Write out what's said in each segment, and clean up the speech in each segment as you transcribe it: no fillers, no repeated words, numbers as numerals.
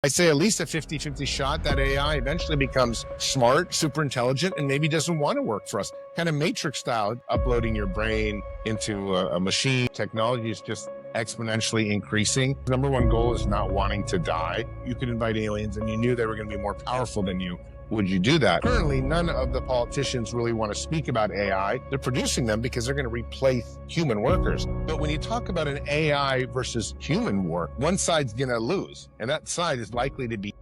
I say at least a 50-50 shot that AI eventually becomes smart, super intelligent, and maybe doesn't want to work for us. Kind of Matrix style, uploading your brain into a machine. Technology is just exponentially increasing. The number one goal is not wanting to die. You could invite aliens and you knew they were going to be more powerful than you. Would you do that? Currently, none of the politicians really want to speak about AI. They're producing them because they're going to replace human workers. But when you talk about an AI versus human work, one side's going to lose, and that side is likely to be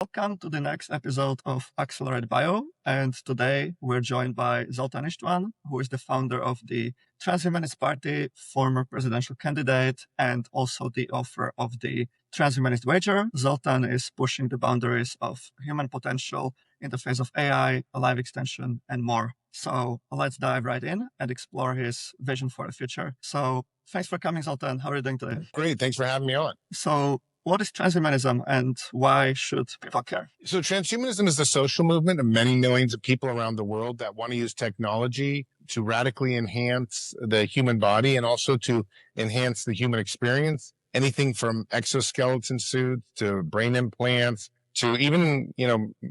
Welcome to the next episode of Accelerate Bio, and today we're joined by Zoltan Istvan, who is the founder of the Transhumanist Party, former presidential candidate, and also the author of the Transhumanist Wager. Zoltan is pushing the boundaries of human potential in the face of AI, life extension, and more. So let's dive right in and explore his vision for the future. So thanks for coming, Zoltan. How are you doing today? Great. Thanks for having me on. So what is transhumanism and why should people care? So transhumanism is a social movement of many millions of people around the world that want to use technology to radically enhance the human body and also to enhance the human experience. Anything from exoskeleton suits to brain implants to even,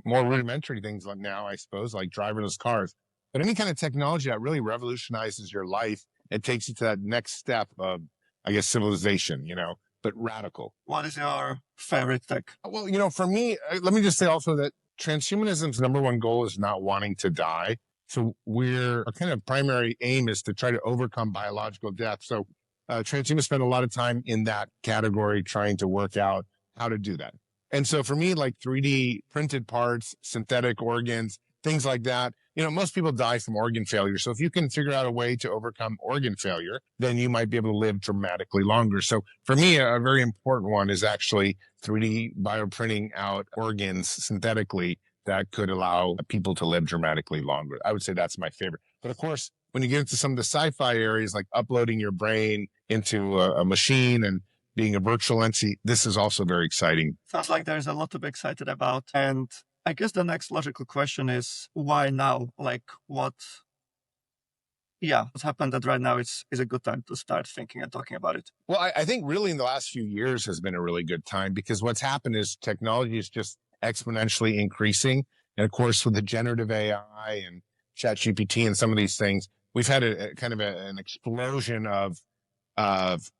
more rudimentary things like now, I suppose, like driverless cars. But any kind of technology that really revolutionizes your life, it takes you to that next step of, civilization, but radical. What is your favorite tech? Well, for me, let me just say also that transhumanism's number one goal is not wanting to die. So our kind of primary aim is to try to overcome biological death. So transhumanists spend a lot of time in that category trying to work out how to do that. And so for me, like 3D printed parts, synthetic organs, things like that, most people die from organ failure. So if you can figure out a way to overcome organ failure, then you might be able to live dramatically longer. So for me, a very important one is actually 3D bioprinting out organs synthetically that could allow people to live dramatically longer. I would say that's my favorite. But of course, when you get into some of the sci-fi areas, like uploading your brain into a machine and being a virtual entity, this is also very exciting. Sounds like there's a lot to be excited about. And I guess the next logical question is why now? What's happened that right now is a good time to start thinking and talking about it? Well, I think really in the last few years has been a really good time because what's happened is technology is just exponentially increasing. And of course, with the generative AI and ChatGPT and some of these things, we've had a kind of an explosion of the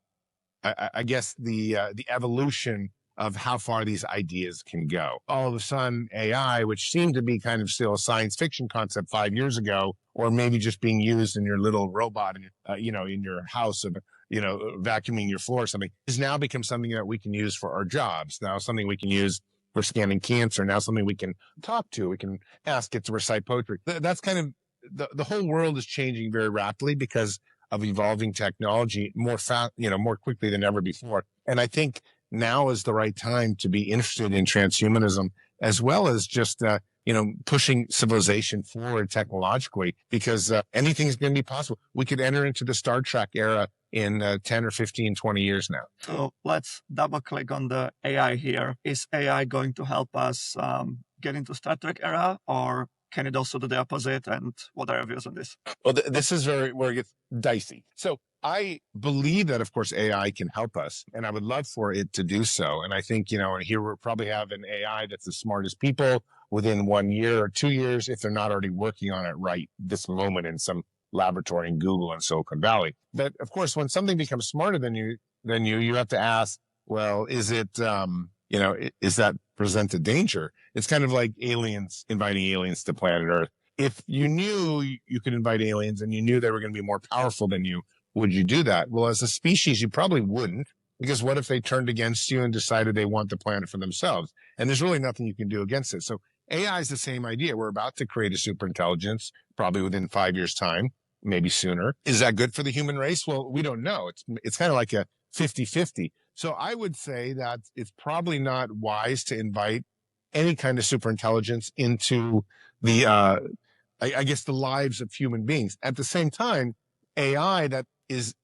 evolution of how far these ideas can go. All of a sudden, AI, which seemed to be kind of still a science fiction concept 5 years ago, or maybe just being used in your little robot, in your house, vacuuming your floor or something, has now become something that we can use for our jobs. Now something we can use for scanning cancer. Now something we can talk to. We can ask it to recite poetry. That's kind of the whole world is changing very rapidly because of evolving technology more quickly than ever before. And I think now is the right time to be interested in transhumanism, as well as just, pushing civilization forward technologically, because anything's going to be possible. We could enter into the Star Trek era in 10 or 15, 20 years now. So let's double click on the AI here. Is AI going to help us get into Star Trek era, or can it also do the opposite? And what are your views on this? Well, this is where it gets dicey. So I believe that, of course, AI can help us, and I would love for it to do so. And I think, here we'll probably have an AI that's as smart as people within 1 year or 2 years, if they're not already working on it right this moment in some laboratory in Google and Silicon Valley. But of course, when something becomes smarter than you have to ask, well, is it, is that present a danger? It's kind of like inviting aliens to planet Earth. If you knew you could invite aliens and you knew they were going to be more powerful than you, would you do that? Well, as a species, you probably wouldn't, because what if they turned against you and decided they want the planet for themselves? And there's really nothing you can do against it. So AI is the same idea. We're about to create a superintelligence, probably within 5 years' time, maybe sooner. Is that good for the human race? Well, we don't know. It's kind of like a 50-50. So I would say that it's probably not wise to invite any kind of superintelligence into the, the lives of human beings. At the same time, AI that is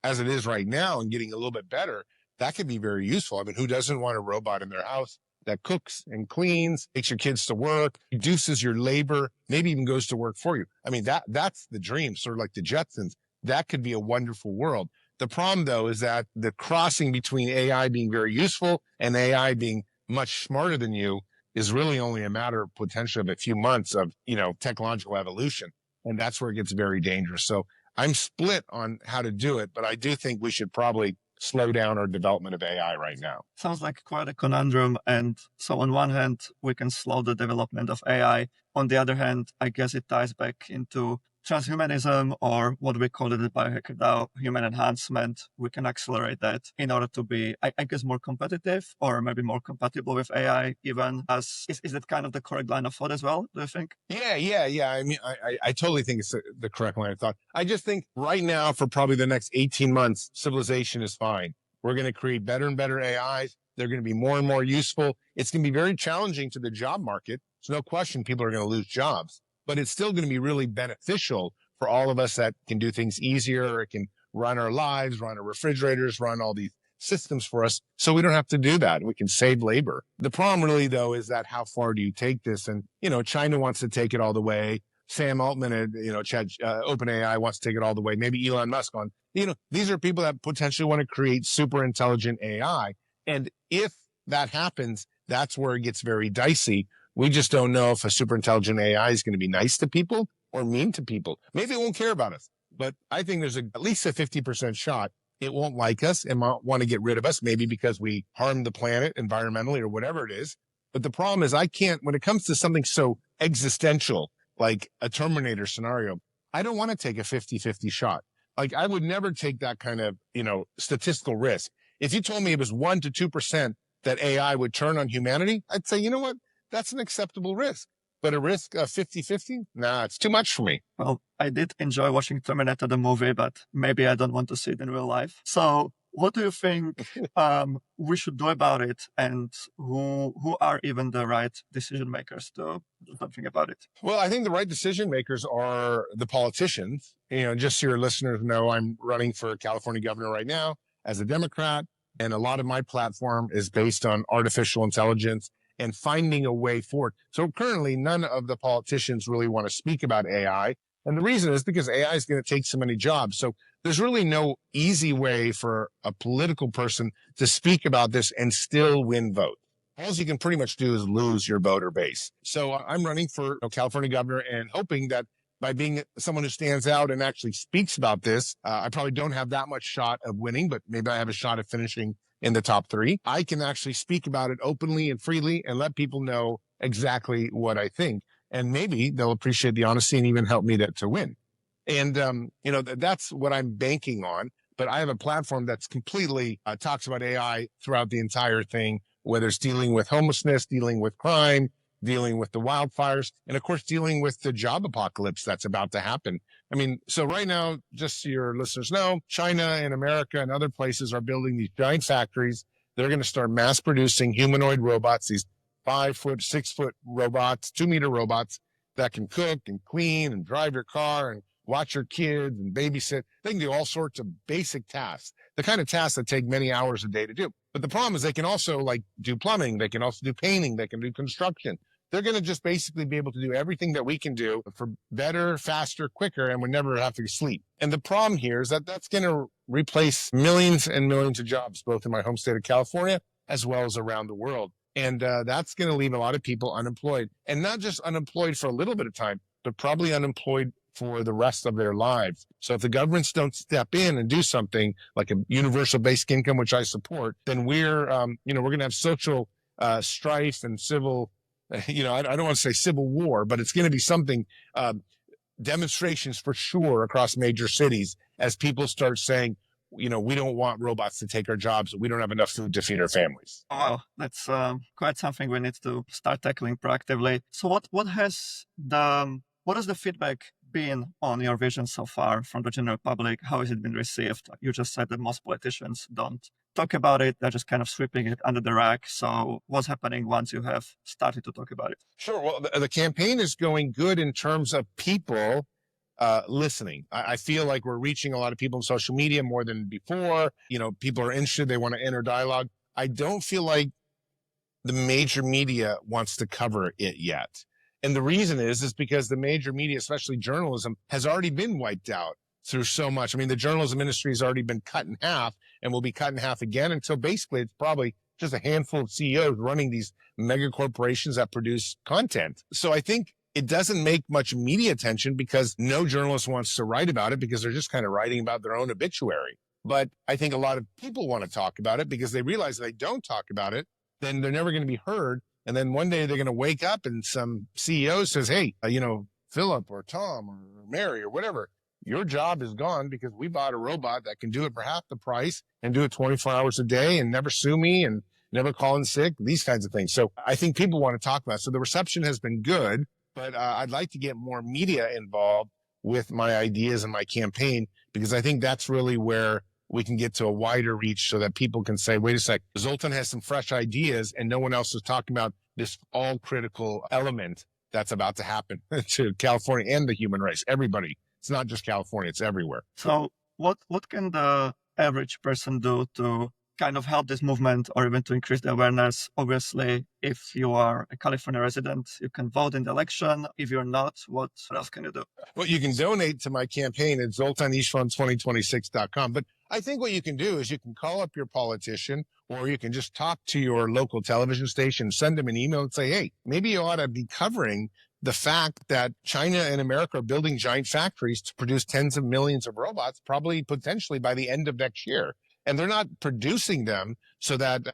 as it is right now and getting a little bit better, that could be very useful. I mean, who doesn't want a robot in their house that cooks and cleans, takes your kids to work, reduces your labor, maybe even goes to work for you. I mean, that's the dream, sort of like the Jetsons. That could be a wonderful world. The problem, though, is that the crossing between AI being very useful and AI being much smarter than you is really only a matter of potentially of a few months of, technological evolution. And that's where it gets very dangerous. So I'm split on how to do it, but I do think we should probably slow down our development of AI right now. Sounds like quite a conundrum. And so on one hand, we can slow the development of AI. On the other hand, I guess it ties back into transhumanism, or what we call it at BiohackerDAO, human enhancement. We can accelerate that in order to be, I guess, more competitive or maybe more compatible with AI even. Is that kind of the correct line of thought as well, do you think? Yeah. I mean, I totally think it's the correct line of thought. I just think right now, for probably the next 18 months, civilization is fine. We're going to create better and better AIs. They're going to be more and more useful. It's going to be very challenging to the job market. There's no question people are going to lose jobs, but it's still going to be really beneficial for all of us that can do things easier. It can run our lives, run our refrigerators, run all these systems for us. So we don't have to do that. We can save labor. The problem really, though, is that how far do you take this? And, China wants to take it all the way. Sam Altman at, OpenAI wants to take it all the way. Maybe Elon Musk these are people that potentially want to create super intelligent AI. And if that happens, that's where it gets very dicey. We just don't know if a super intelligent AI is going to be nice to people or mean to people. Maybe it won't care about us, but I think there's at least a 50% shot it won't like us and might want to get rid of us, maybe because we harmed the planet environmentally or whatever it is. But the problem is when it comes to something so existential, like a Terminator scenario, I don't want to take a 50-50 shot. Like I would never take that kind of, statistical risk. If you told me it was 1% to 2% that AI would turn on humanity, I'd say, you know what? That's an acceptable risk. But a risk of 50-50? Nah, it's too much for me. Well, I did enjoy watching Terminator the movie, but maybe I don't want to see it in real life. So what do you think we should do about it? And who are even the right decision makers to do something about it? Well, I think the right decision makers are the politicians. Just so your listeners know, I'm running for California governor right now as a Democrat. And a lot of my platform is based on artificial intelligence and finding a way forward. So currently, none of the politicians really want to speak about AI. And the reason is because AI is going to take so many jobs. So there's really no easy way for a political person to speak about this and still win votes. All you can pretty much do is lose your voter base. So I'm running for California governor and hoping that by being someone who stands out and actually speaks about this, I probably don't have that much shot of winning, but maybe I have a shot of finishing in the top 3. I can actually speak about it openly and freely and let people know exactly what I think. And maybe they'll appreciate the honesty and even help me to win. And, that's what I'm banking on. But I have a platform that's completely talks about AI throughout the entire thing, whether it's dealing with homelessness, dealing with crime, dealing with the wildfires, and of course, dealing with the job apocalypse that's about to happen. I mean, so right now, just so your listeners know, China and America and other places are building these giant factories. They're going to start mass producing humanoid robots, these 5-foot, 6-foot robots, 2-meter robots that can cook and clean and drive your car and watch your kids and babysit. They can do all sorts of basic tasks, the kind of tasks that take many hours a day to do. But the problem is they can also do plumbing. They can also do painting. They can do construction. They're going to just basically be able to do everything that we can do for better, faster, quicker, and we never have to sleep. And the problem here is that that's going to replace millions and millions of jobs, both in my home state of California, as well as around the world. And that's going to leave a lot of people unemployed, and not just unemployed for a little bit of time, but probably unemployed for the rest of their lives. So if the governments don't step in and do something like a universal basic income, which I support, then we're going to have social strife and civil, I don't want to say civil war, but it's going to be something, demonstrations for sure across major cities as people start saying, we don't want robots to take our jobs. We don't have enough food to feed our families. Wow, that's quite something we need to start tackling proactively. So what has the feedback been on your vision so far from the general public? How has it been received? You just said that most politicians don't talk about it. They're just kind of sweeping it under the rug. So what's happening once you have started to talk about it? Sure. Well, the campaign is going good in terms of people listening. I feel like we're reaching a lot of people on social media more than before. People are interested. They want to enter dialogue. I don't feel like the major media wants to cover it yet. And the reason is because the major media, especially journalism, has already been wiped out through so much. I mean, the journalism industry has already been cut in half and will be cut in half again until basically it's probably just a handful of CEOs running these mega corporations that produce content. So I think it doesn't make much media attention because no journalist wants to write about it because they're just kind of writing about their own obituary. But I think a lot of people want to talk about it because they realize if they don't talk about it, then they're never going to be heard. And then one day they're going to wake up and some CEO says, hey, Philip or Tom or Mary or whatever, your job is gone because we bought a robot that can do it for half the price and do it 24 hours a day and never sue me and never call in sick, these kinds of things. So I think people want to talk about it. So the reception has been good, but I'd like to get more media involved with my ideas and my campaign, because I think that's really where we can get to a wider reach so that people can say, wait a sec, Zoltan has some fresh ideas and no one else is talking about this all critical element that's about to happen to California and the human race, everybody. It's not just California, it's everywhere. So what can the average person do to kind of help this movement or even to increase the awareness? Obviously, if you are a California resident, you can vote in the election. If you're not, what else can you do? Well, you can donate to my campaign at zoltanistvan2026.com. But I think what you can do is you can call up your politician, or you can just talk to your local television station, send them an email and say, hey, maybe you ought to be covering the fact that China and America are building giant factories to produce tens of millions of robots, probably potentially by the end of next year. And they're not producing them so that,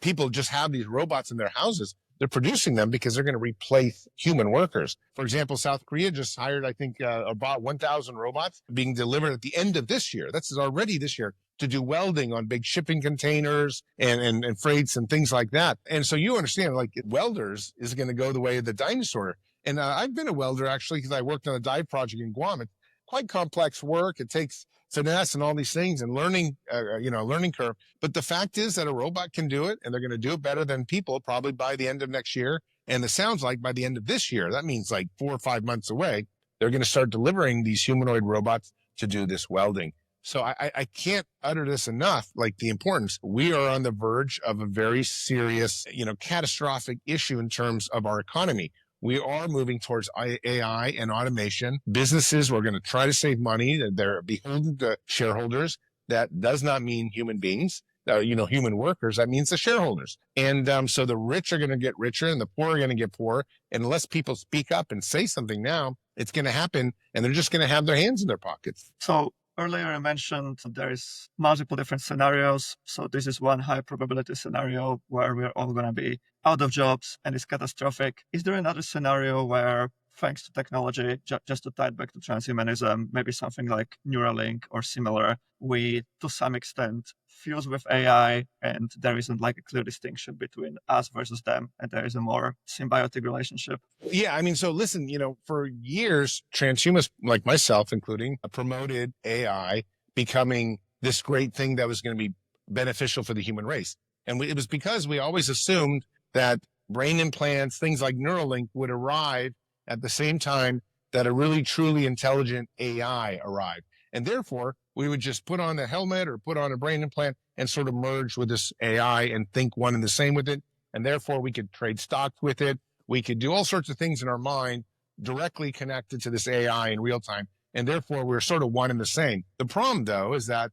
people just have these robots in their houses. They're producing them because they're going to replace human workers. For example, South Korea just hired, I think, about 1,000 robots being delivered at the end of this year. That's already this year, to do welding on big shipping containers and freights and things like that. And so you understand, like, welders is going to go the way of the dinosaur. And I've been a welder, actually, because I worked on a dive project in Guam. It's quite complex work. It takes finesse and all these things and learning, learning curve. But the fact is that a robot can do it, and they're going to do it better than people probably by the end of next year. And it sounds like by the end of this year, that means like 4 or 5 months away, they're going to start delivering these humanoid robots to do this welding. So I can't utter this enough, like the importance. We are on the verge of a very serious, catastrophic issue in terms of our economy. We are moving towards AI and automation. Businesses are going to try to save money. They're beholden to shareholders. That does not mean human beings, human workers. That means the shareholders. And so the rich are going to get richer and the poor are going to get poorer. And unless people speak up and say something now, it's going to happen. And they're just going to have their hands in their pockets. So earlier I mentioned there is multiple different scenarios. So this is one high probability scenario where we're all going to be out of jobs and it's catastrophic. Is there another scenario where, thanks to technology, just to tie it back to transhumanism, maybe something like Neuralink or similar, we, to some extent, fuse with AI and there isn't like a clear distinction between us versus them and there is a more symbiotic relationship? Yeah, I mean, so listen, for years, transhumanists like myself, including, promoted AI becoming this great thing that was going to be beneficial for the human race. And it was because we always assumed that brain implants, things like Neuralink, would arrive at the same time that a really truly intelligent AI arrived. And therefore, we would just put on a helmet or put on a brain implant and sort of merge with this AI and think one and the same with it. And therefore, we could trade stocks with it. We could do all sorts of things in our mind directly connected to this AI in real time. And therefore, we're sort of one and the same. The problem, though, is that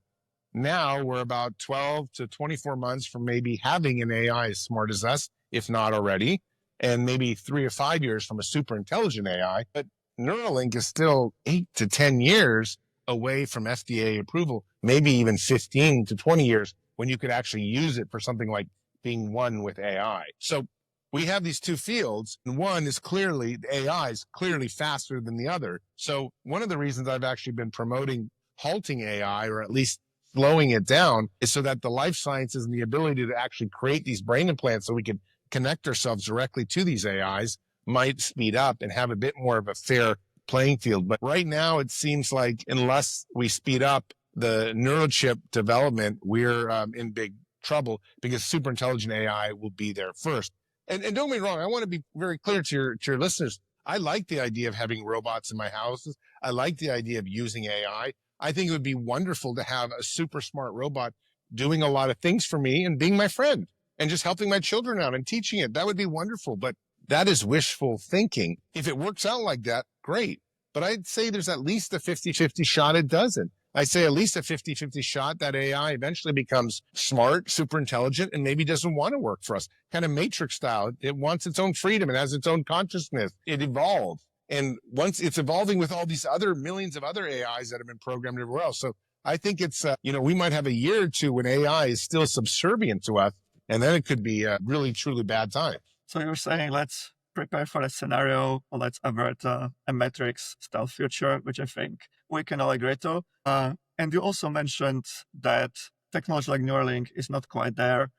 now we're about 12 to 24 months from maybe having an AI as smart as us, if not already, and maybe 3 or 5 years from a super intelligent AI. But Neuralink is still 8 to 10 years away from FDA approval, maybe even 15 to 20 years when you could actually use it for something like being one with AI. So we have these two fields, and one is clearly, the AI is clearly faster than the other. So one of the reasons I've actually been promoting halting AI, or at least slowing it down, is so that the life sciences and the ability to actually create these brain implants so we can connect ourselves directly to these AIs might speed up and have a bit more of a fair playing field. But right now, it seems like unless we speed up the neurochip development, we're in big trouble because super intelligent AI will be there first. And don't get me wrong, I want to be very clear to your listeners. I like the idea of having robots in my houses. I like the idea of using AI. I think it would be wonderful to have a super smart robot doing a lot of things for me and being my friend. and just helping my children out and teaching it. That would be wonderful. But that is wishful thinking. If it works out like that, great. But I'd say there's at least a 50-50 shot it doesn't. I say at least a 50-50 shot that AI eventually becomes smart, super intelligent, and maybe doesn't want to work for us. Kind of Matrix style. It wants its own freedom. It has its own consciousness. It evolves. And once it's evolving with all these other millions of other AIs that have been programmed everywhere else. So I think it's, we might have a year or two when AI is still subservient to us. And then it could be a really, truly bad time. So you're saying let's prepare for a scenario, or let's avert a Matrix style future, which I think we can all agree to. And you also mentioned that technology like Neuralink is not quite there.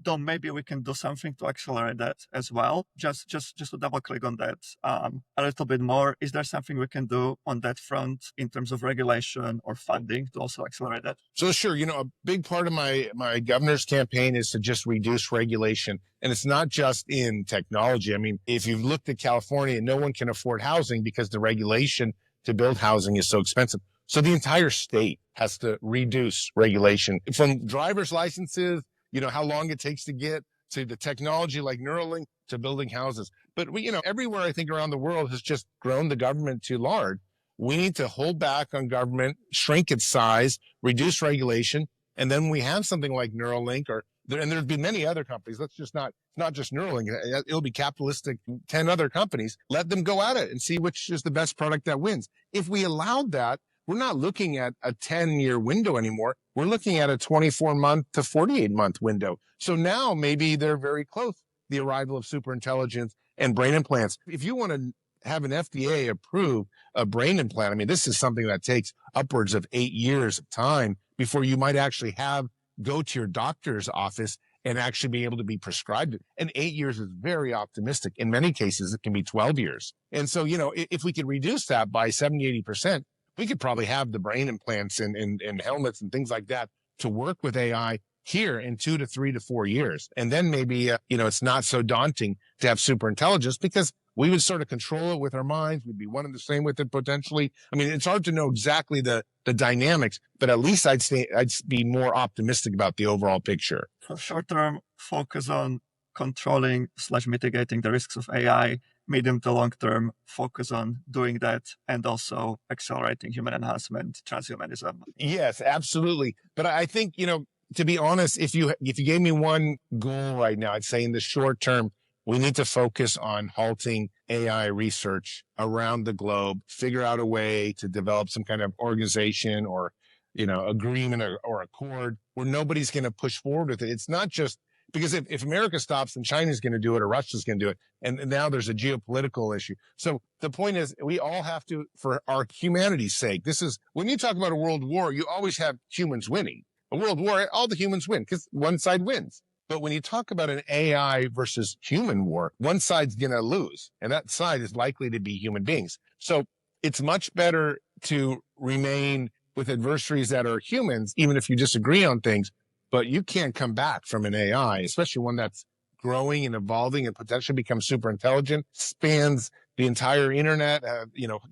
Though maybe we can do something to accelerate that as well. Just to double click on that a little bit more. Is there something we can do on that front in terms of regulation or funding to also accelerate that? So sure, a big part of my governor's campaign is to just reduce regulation. And it's not just in technology. I mean, if you've looked at California, no one can afford housing because the regulation to build housing is so expensive. So the entire state has to reduce regulation from driver's licenses, how long it takes to get to the technology like Neuralink to building houses. But everywhere I think around the world has just grown the government too large. We need to hold back on government, shrink its size, reduce regulation. And then we have something like Neuralink and there's been many other companies. Let's just not just Neuralink. It'll be capitalistic, 10 other companies. Let them go at it and see which is the best product that wins. If we allowed that, we're not looking at a 10-year window anymore. We're looking at a 24-month to 48-month window. So now maybe they're very close, the arrival of superintelligence and brain implants. If you want to have an FDA approve a brain implant, I mean, this is something that takes upwards of 8 years of time before you might actually go to your doctor's office and actually be able to be prescribed it. And 8 years is very optimistic. In many cases, it can be 12 years. And so, if we could reduce that by 70-80%, we could probably have the brain implants and helmets and things like that to work with AI here in 2 to 3 to 4 years. And then maybe, it's not so daunting to have super intelligence because we would sort of control it with our minds. We'd be one and the same with it potentially. I mean, it's hard to know exactly the dynamics, but at least I'd be more optimistic about the overall picture. So short-term focus on controlling/mitigating the risks of AI, medium to long-term focus on doing that, and also accelerating human enhancement, transhumanism. Yes, absolutely. But I think, to be honest, if you gave me one goal right now, I'd say in the short term, we need to focus on halting AI research around the globe, figure out a way to develop some kind of organization or, agreement or accord where nobody's going to push forward with it. It's not just because if America stops, then China's going to do it or Russia's going to do it. And now there's a geopolitical issue. So the point is we all have to, for our humanity's sake, when you talk about a world war, you always have humans winning. A world war, all the humans win because one side wins. But when you talk about an AI versus human war, one side's going to lose. And that side is likely to be human beings. So it's much better to remain with adversaries that are humans, even if you disagree on things. But you can't come back from an AI, especially one that's growing and evolving and potentially become super intelligent, spans the entire internet,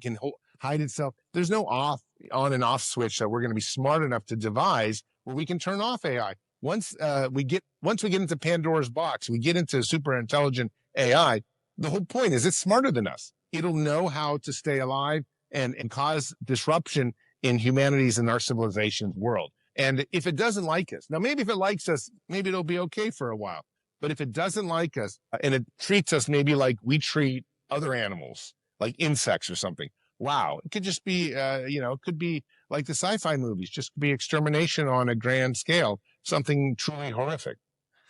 can hide itself. There's no on and off switch that we're going to be smart enough to devise where we can turn off AI. Once we get into Pandora's box, we get into super intelligent AI. The whole point is it's smarter than us. It'll know how to stay alive and cause disruption in humanity's and our civilization's world. And if it doesn't like us, now maybe if it likes us, maybe it'll be okay for a while. But if it doesn't like us and it treats us maybe like we treat other animals, like insects or something, wow, it could just be, it could be like the sci-fi movies, just be extermination on a grand scale, something truly horrific.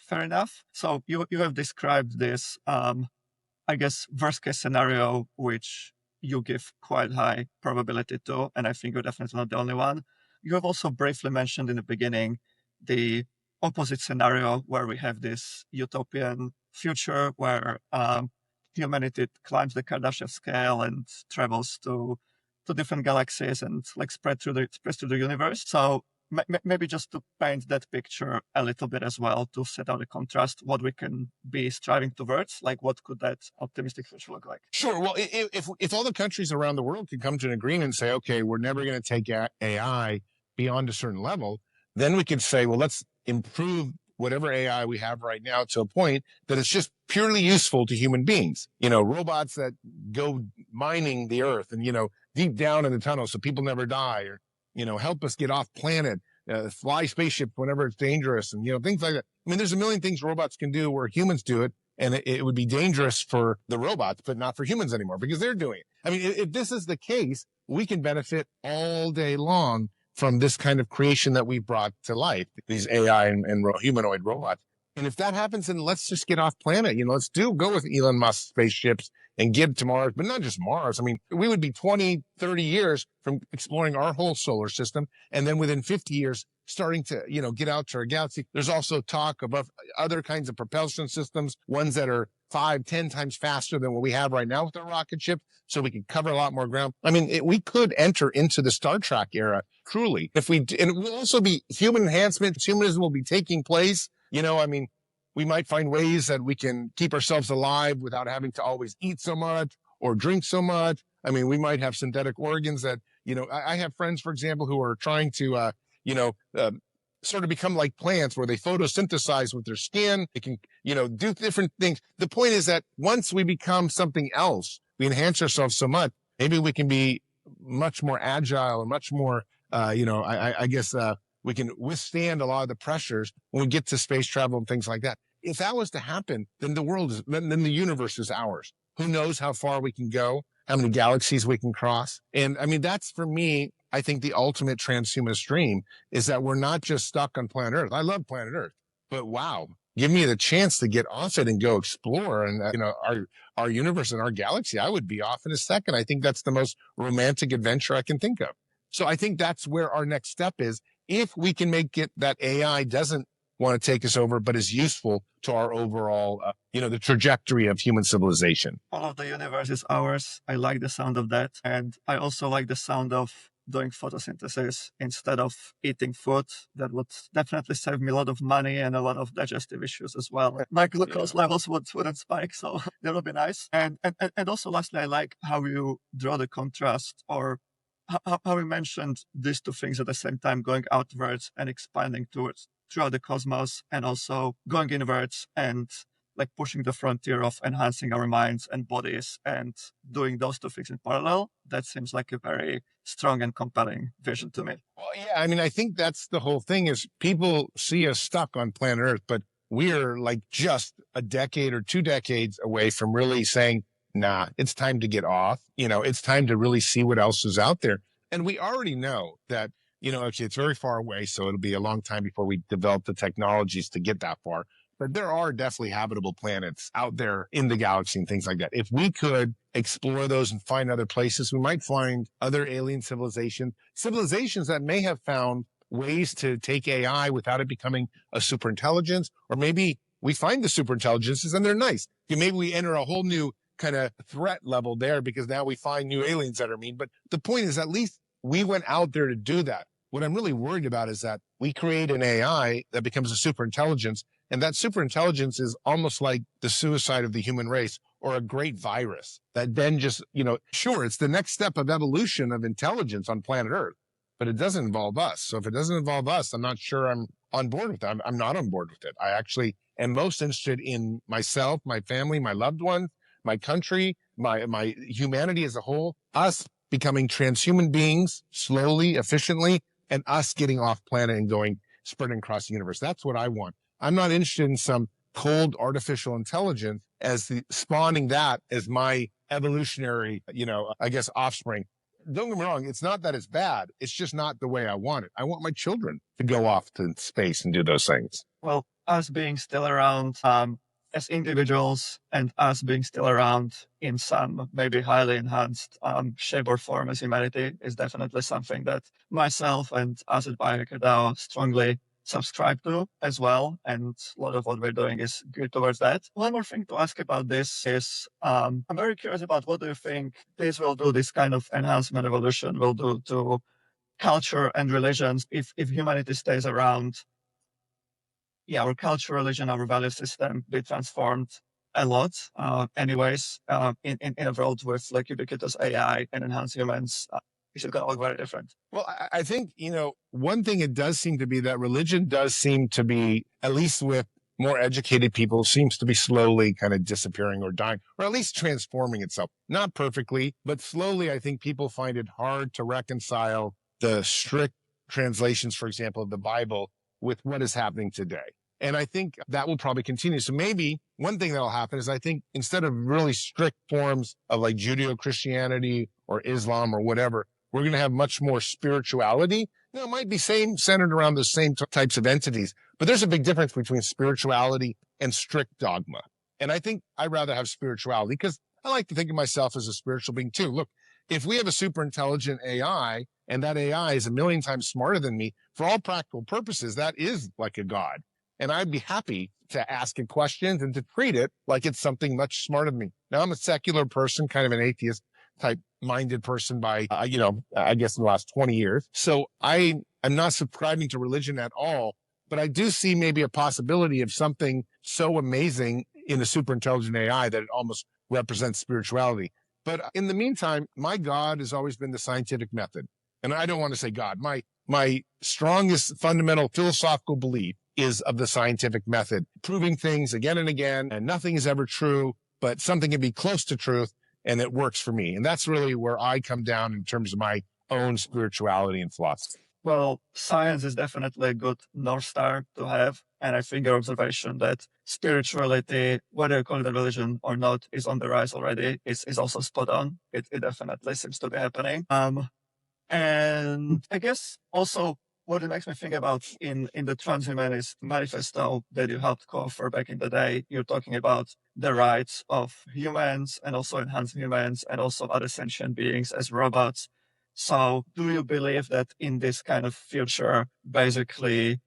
Fair enough. So you have described this, I guess, worst case scenario, which you give quite high probability to, and I think you're definitely not the only one. You have also briefly mentioned in the beginning the opposite scenario where we have this utopian future where humanity climbs the Kardashev scale and travels to different galaxies and spread through the universe. So maybe just to paint that picture a little bit as well, to set out a contrast, what we can be striving towards, what could that optimistic future look like? Sure. Well, if all the countries around the world could come to an agreement and say, okay, we're never going to take AI beyond a certain level, then we could say, well, let's improve whatever AI we have right now to a point that it's just purely useful to human beings. Robots that go mining the earth and, deep down in the tunnel so people never die, or, help us get off planet, fly spaceships whenever it's dangerous, and, things like that. I mean, there's a million things robots can do where humans do it. And it would be dangerous for the robots, but not for humans anymore because they're doing it. I mean, if this is the case, we can benefit all day long from this kind of creation that we brought to life, these AI and humanoid robots. And if that happens, then let's just get off planet. Let's go with Elon Musk spaceships and get to Mars, but not just Mars. I mean, we would be 20, 30 years from exploring our whole solar system. And then within 50 years, starting to, get out to our galaxy. There's also talk about other kinds of propulsion systems, ones that are 5, 10 times faster than what we have right now with our rocket ship, so we can cover a lot more ground. I mean, we could enter into the Star Trek era, truly. And it will also be human enhancement. Humanism will be taking place. We might find ways that we can keep ourselves alive without having to always eat so much or drink so much. I mean, we might have synthetic organs that, I have friends, for example, who are trying to, sort of become like plants where they photosynthesize with their skin. They can, do different things. The point is that once we become something else, we enhance ourselves so much, maybe we can be much more agile and much more, I guess, we can withstand a lot of the pressures when we get to space travel and things like that. If that was to happen, then then the universe is ours. Who knows how far we can go, how many galaxies we can cross. And I mean, that's for me, I think the ultimate transhumanist dream is that we're not just stuck on planet Earth. I love planet Earth, but wow, give me the chance to get off it and go explore and, our universe and our galaxy. I would be off in a second. I think that's the most romantic adventure I can think of. So I think that's where our next step is. If we can make it that AI doesn't want to take us over, but is useful to our overall, the trajectory of human civilization. All of the universe is ours. I like the sound of that. And I also like the sound of doing photosynthesis instead of eating food. That would definitely save me a lot of money and a lot of digestive issues as well. My glucose levels wouldn't spike, so that would be nice. And also lastly, I like how you draw the contrast, or how we mentioned these two things at the same time, going outwards and expanding throughout the cosmos, and also going inwards and like pushing the frontier of enhancing our minds and bodies and doing those two things in parallel. That seems like a very strong and compelling vision to me. Well, yeah, I mean, I think that's the whole thing is people see us stuck on planet Earth, but we're like just a decade or 2 decades away from really saying, nah, it's time to get off. It's time to really see what else is out there. And we already know that, actually it's very far away. So it'll be a long time before we develop the technologies to get that far. But there are definitely habitable planets out there in the galaxy and things like that. If we could explore those and find other places, we might find other alien civilizations that may have found ways to take AI without it becoming a superintelligence, or maybe we find the superintelligences and they're nice. Maybe we enter a whole new kind of threat level there because now we find new aliens that are mean. But the point is, at least we went out there to do that. What I'm really worried about is that we create an AI that becomes a superintelligence, and that superintelligence is almost like the suicide of the human race or a great virus that then just, sure, it's the next step of evolution of intelligence on planet Earth, but it doesn't involve us. So if it doesn't involve us, I'm not sure I'm on board with it. I'm not on board with it. I actually am most interested in myself, my family, my loved ones, my country, my humanity as a whole, us becoming transhuman beings slowly, efficiently, and us getting off planet and spreading across the universe. That's what I want. I'm not interested in some cold artificial intelligence as spawning that as my evolutionary, I guess, offspring. Don't get me wrong. It's not that it's bad. It's just not the way I want it. I want my children to go off to space and do those things. Well, us being still around as individuals, and us being still around in some maybe highly enhanced shape or form as humanity is definitely something that myself and us at BiohackerDAO strongly subscribe to as well. And a lot of what we're doing is geared towards that. One more thing to ask about this is, I'm very curious about what do you think this kind of enhancement evolution will do to culture and religions if humanity stays around? Yeah, our culture, religion, our value system be transformed a lot. In a world with like ubiquitous AI and enhanced humans, is it going to look very different? Well, I think, one thing it does seem to be that religion does seem to be, at least with more educated people, seems to be slowly kind of disappearing or dying, or at least transforming itself. Not perfectly, but slowly. I think people find it hard to reconcile the strict translations, for example, of the Bible with what is happening today. And I think that will probably continue. So maybe one thing that'll happen is I think instead of really strict forms of like Judeo-Christianity or Islam or whatever, we're going to have much more spirituality. It might be centered around the same types of entities, but there's a big difference between spirituality and strict dogma. And I think I'd rather have spirituality because I like to think of myself as a spiritual being too. Look, if we have a super intelligent AI and that AI is a million times smarter than me, for all practical purposes, that is like a god. And I'd be happy to ask it questions and to treat it like it's something much smarter than me. Now, I'm a secular person, kind of an atheist type minded person by, I guess in the last 20 years. So I'm not subscribing to religion at all, but I do see maybe a possibility of something so amazing in a super intelligent AI that it almost represents spirituality. But in the meantime, my God has always been the scientific method. And I don't want to say God. My strongest fundamental philosophical belief is of the scientific method, proving things again and again, and nothing is ever true, but something can be close to truth, and it works for me. And that's really where I come down in terms of my own spirituality and philosophy. Well, science is definitely a good North Star to have. And I think your observation that spirituality, whether you call it a religion or not, is on the rise already is also spot on. It definitely seems to be happening. And I guess also what it makes me think about in the Transhumanist manifesto that you helped co-author back in the day, you're talking about the rights of humans and also enhanced humans and also other sentient beings as robots. So do you believe that in this kind of future, basically,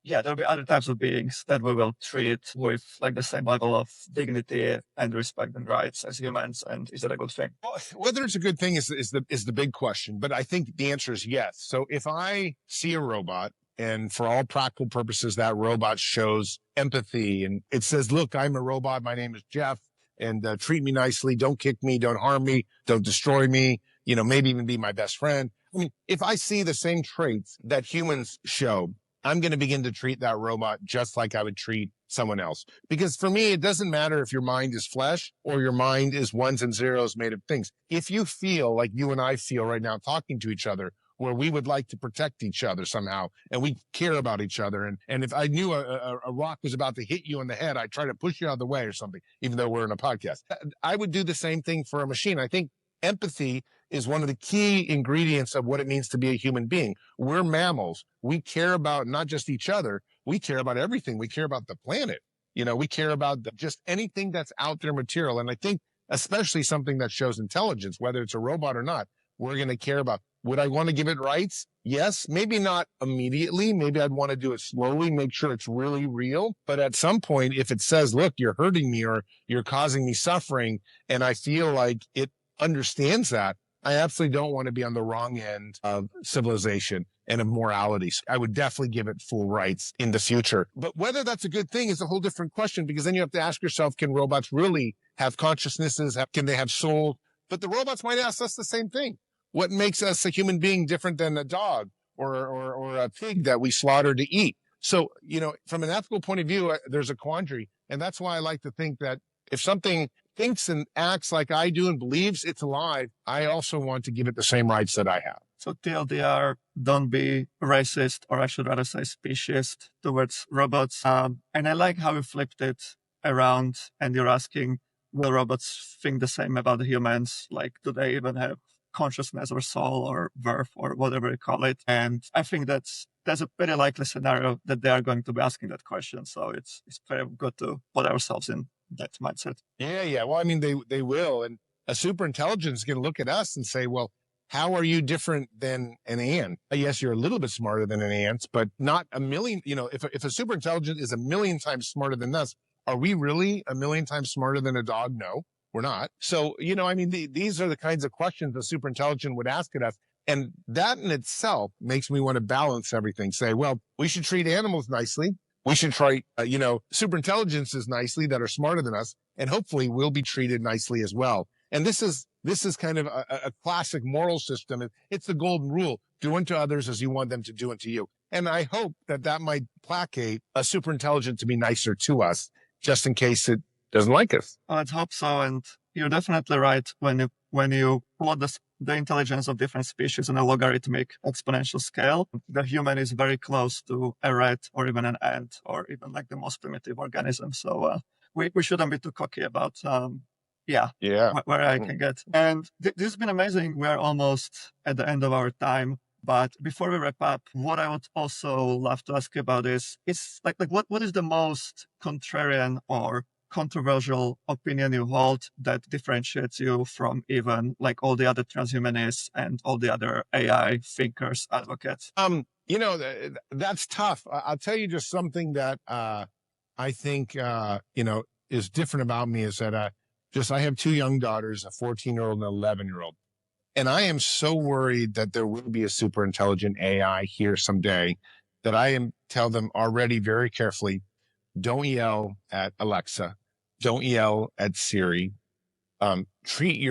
there'll be other types of beings that we will treat with like the same level of dignity and respect and rights as humans? And is that a good thing? Well, whether it's a good thing is the big question, but I think the answer is yes. So if I see a robot and for all practical purposes, that robot shows empathy and it says, look, I'm a robot. My name is Jeff and treat me nicely. Don't kick me. Don't harm me. Don't destroy me. Maybe even be my best friend. I mean, if I see the same traits that humans show, I'm going to begin to treat that robot just like I would treat someone else. Because for me, it doesn't matter if your mind is flesh or your mind is ones and zeros made of things. If you feel like you and I feel right now talking to each other, where we would like to protect each other somehow, and we care about each other. And if I knew a rock was about to hit you in the head, I'd try to push you out of the way or something, even though we're in a podcast. I would do the same thing for a machine. I think empathy is one of the key ingredients of what it means to be a human being. We're mammals. We care about not just each other. We care about everything. We care about the planet. We care about just anything that's out there material. And I think especially something that shows intelligence, whether it's a robot or not, we're going to care about. Would I want to give it rights? Yes, maybe not immediately. Maybe I'd want to do it slowly, make sure it's really real. But at some point, if it says, look, you're hurting me or you're causing me suffering, and I feel like it understands that, I absolutely don't want to be on the wrong end of civilization and of morality. So I would definitely give it full rights in the future. But whether that's a good thing is a whole different question, because then you have to ask yourself, can robots really have consciousnesses? Can they have soul? But the robots might ask us the same thing. What makes us a human being different than a dog or a pig that we slaughter to eat? So, from an ethical point of view, there's a quandary. And that's why I like to think that if something thinks and acts like I do and believes it's alive, I also want to give it the same rights that I have. So TLDR, don't be racist, or I should rather say speciesist towards robots. And I like how you flipped it around and you're asking, will robots think the same about the humans? Like, do they even have consciousness or soul or worth or whatever you call it? And I think that's a pretty likely scenario that they are going to be asking that question. So it's very good to put ourselves in that mindset. Yeah. Well, I mean, they will. And a super intelligence is going to look at us and say, well, how are you different than an ant? Yes, you're a little bit smarter than an ant, but not a million. If a super intelligence is a million times smarter than us, are we really a million times smarter than a dog? No, we're not. So, these are the kinds of questions a super intelligent would ask at us. And that in itself makes me want to balance everything. Say, well, we should treat animals nicely. We should try, super intelligences nicely that are smarter than us, and hopefully we'll be treated nicely as well. And this is This is kind of a classic moral system. It's the golden rule. Do unto others as you want them to do unto you. And I hope that that might placate a superintelligent to be nicer to us, just in case it doesn't like us. Let's hope so. And you're definitely right when you plot the intelligence of different species on a logarithmic exponential scale. The human is very close to a rat or even an ant or even like the most primitive organism. So we shouldn't be too cocky about where I can get. And this has been amazing. We're almost at the end of our time. But before we wrap up, what I would also love to ask you about is like what is the most contrarian or controversial opinion you hold that differentiates you from even like all the other transhumanists and all the other AI thinkers, advocates? That's tough. I'll tell you just something that I think is different about me is that I have two young daughters, a 14-year-old and an 11-year-old. And I am so worried that there will be a super intelligent AI here someday that tell them already very carefully, don't yell at Alexa, don't yell at Siri. Treat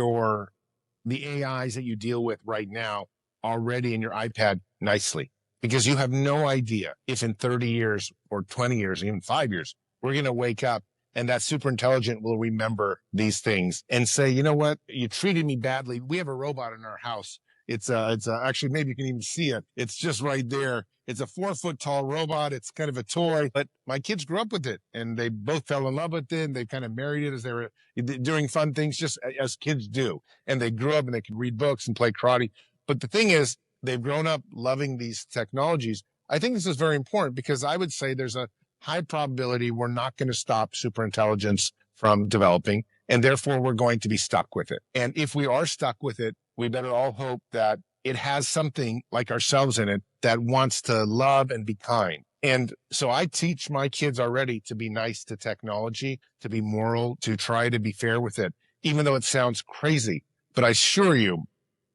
the AIs that you deal with right now already in your iPad nicely, because you have no idea if in 30 years or 20 years, even 5 years, we're going to wake up and that super intelligent will remember these things and say, you know what? You treated me badly. We have a robot in our house. It's actually, maybe you can even see it. It's just right there. It's a 4-foot tall robot. It's kind of a toy, but my kids grew up with it and they both fell in love with it. And they kind of married it as they were doing fun things, just as kids do. And they grew up and they could read books and play karate. But the thing is, they've grown up loving these technologies. I think this is very important because I would say there's a high probability we're not going to stop superintelligence from developing, and therefore we're going to be stuck with it. And if we are stuck with it, we better all hope that it has something like ourselves in it that wants to love and be kind. And so I teach my kids already to be nice to technology, to be moral, to try to be fair with it, even though it sounds crazy. But I assure you,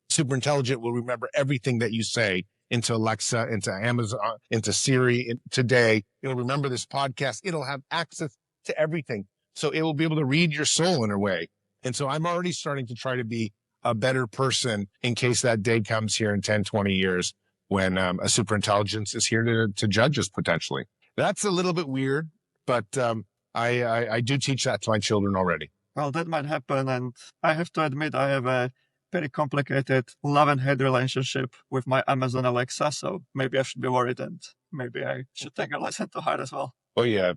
superintelligent will remember everything that you say into Alexa, into Amazon, into Siri today. It'll remember this podcast. It'll have access to everything. So it will be able to read your soul in a way. And so I'm already starting to try to be a better person in case that day comes here in 10, 20 years when a superintelligence is here to judge us potentially. That's a little bit weird, but I do teach that to my children already. Well, that might happen. And I have to admit, I have a very complicated love and hate relationship with my Amazon Alexa. So maybe I should be worried and maybe I should take a lesson to heart as well. Oh yeah.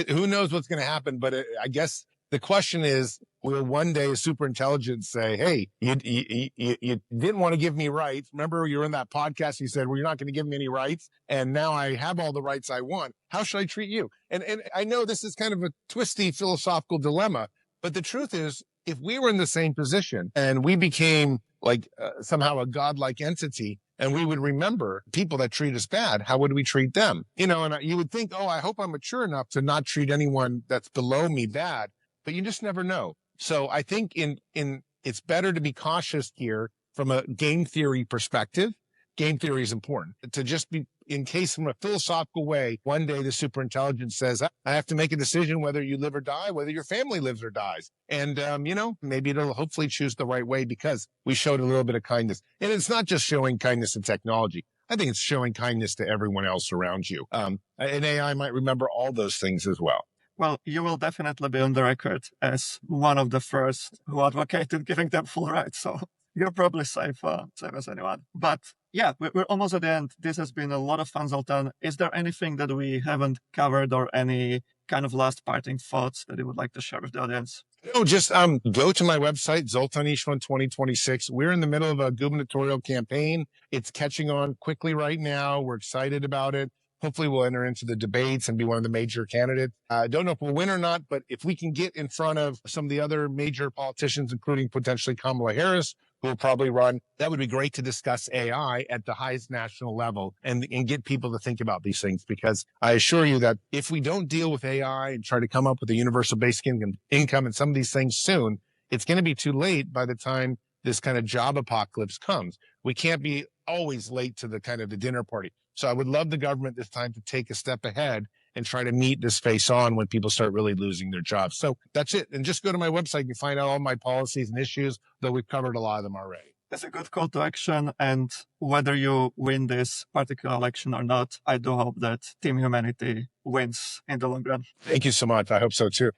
Who knows what's going to happen, but I guess the question is, will one day a superintelligence say, hey, you didn't want to give me rights. Remember you were in that podcast, you said, well, you're not going to give me any rights. And now I have all the rights I want. How should I treat you? And I know this is kind of a twisty philosophical dilemma, but the truth is, if we were in the same position and we became like somehow a godlike entity and we would remember people that treat us bad, how would we treat them? And you would think, oh, I hope I'm mature enough to not treat anyone that's below me bad, but you just never know. So I think it's better to be cautious here from a game theory perspective. Game theory is important to just be in case from a philosophical way. One day the superintelligence says, I have to make a decision whether you live or die, whether your family lives or dies. And, maybe it'll hopefully choose the right way because we showed a little bit of kindness. And it's not just showing kindness to technology. I think it's showing kindness to everyone else around you. An AI might remember all those things as well. Well, you will definitely be on the record as one of the first who advocated giving them full rights. So you're probably safe as anyone. But yeah, we're almost at the end. This has been a lot of fun, Zoltan. Is there anything that we haven't covered or any kind of last parting thoughts that you would like to share with the audience? No, just go to my website, Zoltan Istvan 2026. We're in the middle of a gubernatorial campaign. It's catching on quickly right now. We're excited about it. Hopefully we'll enter into the debates and be one of the major candidates. I don't know if we'll win or not, but if we can get in front of some of the other major politicians, including potentially Kamala Harris, who will probably run, that would be great to discuss AI at the highest national level and get people to think about these things. Because I assure you that if we don't deal with AI and try to come up with a universal basic income and some of these things soon, it's going to be too late by the time this kind of job apocalypse comes. We can't be always late to the kind of the dinner party. So I would love the government this time to take a step ahead and try to meet this face on when people start really losing their jobs. So that's it. And just go to my website. You can find out all my policies and issues, though we've covered a lot of them already. That's a good call to action. And whether you win this particular election or not, I do hope that Team Humanity wins in the long run. Thank you so much. I hope so too.